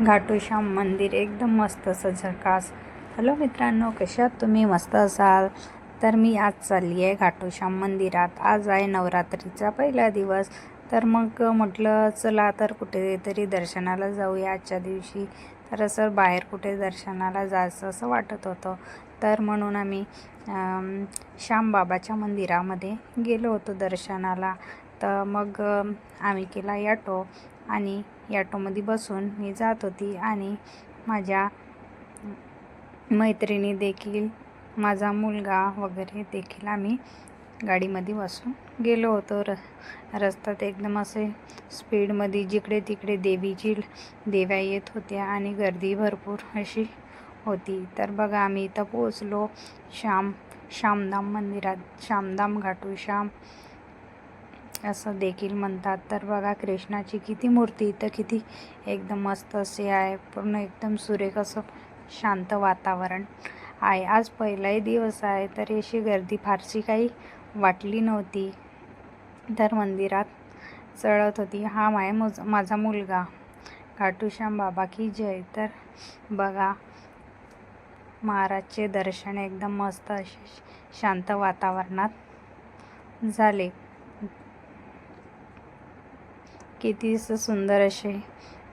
घाटू श्याम मंदिर एकदम मस्त असं झकास. हॅलो मित्रांनो, कशात तुम्ही? मस्त असाल तर मी आज चालली आहे घाटू श्याम मंदिरात. आज आहे नवरात्रीचा पहिला दिवस. तर मग म्हटलं चला तर कुठेतरी दर्शनाला जाऊया आजच्या दिवशी. तर असं बाहेर कुठे दर्शनाला जायचं असं वाटत होतं. तर म्हणून आम्ही श्यामबाबाच्या मंदिरामध्ये गेलो होतो दर्शनाला. तर मग आम्ही केला ॲटो आणि ॲटोमध्ये बसून मी जात होती आणि माझ्या मैत्रिणी देखील, माझा मुलगा वगैरे देखील आम्ही गाडीमध्ये बसून गेलो होतो. रस्त्यात एकदम असे स्पीडमध्ये जिकडे तिकडे देव्या येत होत्या आणि गर्दी भरपूर अशी होती. तर बघा आम्ही इथं पोचलो श्यामधाम मंदिरात. श्यामधाम घाटू श्याम असं देखील म्हणतात. तर बघा कृष्णाची किती मूर्ती इथं किती एकदम मस्त असे आहे. पूर्ण एकदम सुरेख असं शांत वातावरण आहे. आज पहिलाही दिवस आहे तर अशी गर्दी फारशी काही वाटली नव्हती. तर मंदिरात चढत होती. हा आहे माझा मुलगा. घाटू श्याम बाबा की जय. तर बघा महाराजचे दर्शन एकदम मस्त असे शांत वातावरणात झाले. किती सुंदर असे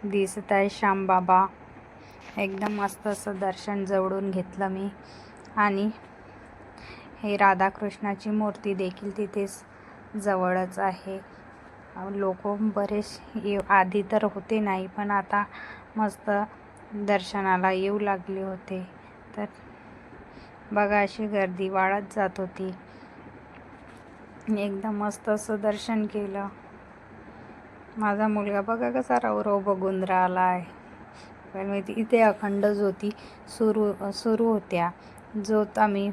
दिसत आहे श्याम बाबा. एकदम मस्त असं दर्शन जवळून घेतलं मी. आणि हे राधाकृष्णाची मूर्ती देखील तिथेच जवळच आहे. लोक बरेच आधी तर होते नाही, पण आता मस्त दर्शनाला येऊ लागले होते. तर बघा अशी गर्दी वाढत जात होती. एकदम मस्त असं दर्शन केलं. माझा मुलगा बघा कसा रवरव बघून राहिला आहे. पण इथे अखंड ज्योती सुरू होत्या. आम्ही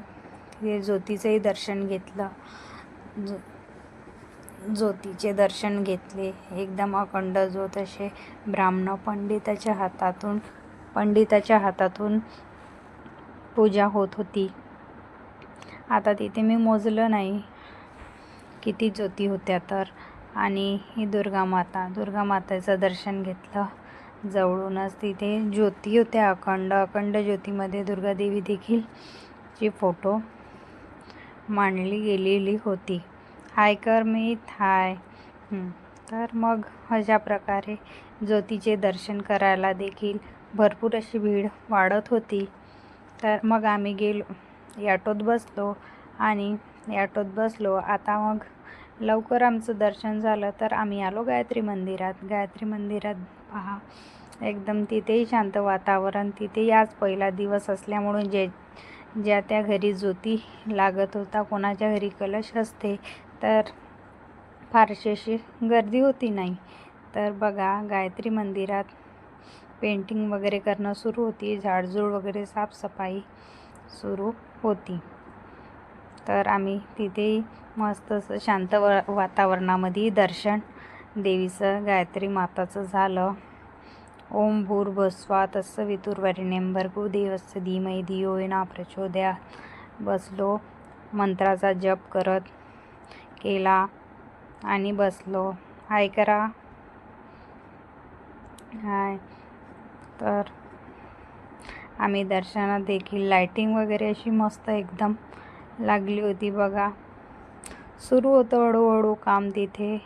ते ज्योतीचेही दर्शन घेतलं. ज्योतीचे दर्शन घेतले. एकदम अखंड ज्योत असे ब्राह्मण पंडिताच्या हातातून पूजा होत होती. आता तिथे मी मोजलं नाही किती ज्योती होत्या तर. आणि ही दुर्गा मातेचं दर्शन घेतलं जवळूनच. तिथे ज्योती होत्या अखंड ज्योतीमध्ये दुर्गा देवी देखील ची फोटो मांडली गेलेली होती. हाय कर मीत हाय. तर मग अशा प्रकारे ज्योतीचे दर्शन करायला देखील भरपूर अशी भीड वाढत होती. तर मग आम्ही गेलो, ॲटोत बसलो आणि ॲटोत बसलो. आता मग लवकर आमचं दर्शन झालं तर आम्ही आलो गायत्री मंदिरात. पहा एकदम तिथेही शांत वातावरण. तिथेही आज पहिला दिवस असल्यामुळे ज्या त्या घरी ज्योती लागत होता, कोणाच्या घरी कलश असते, तर फारशी अशी गर्दी होती नाही. तर बघा गायत्री मंदिरात पेंटिंग वगैरे करणं सुरू होती. झाडझूड वगैरे साफसफाई सुरू होती. तर आम्ही तिथेही मस्त असं शांत वातावरणामध्ये दर्शन देवीचं, गायत्री माताचं झालं. ओम भूर्भुवस्सुः तत्सवितुर्वरेण्यं भर्गो देवस्य धीमहि धियो यो नः प्रचोदयात्. बसलो, मंत्राचा जप करत केला आणि बसलो. हाय करा, हाय. तर आम्ही दर्शनात देखील लाईटिंग वगैरे अशी मस्त एकदम लागली होती. बघा सुरू होतं हळूहळू काम तिथे.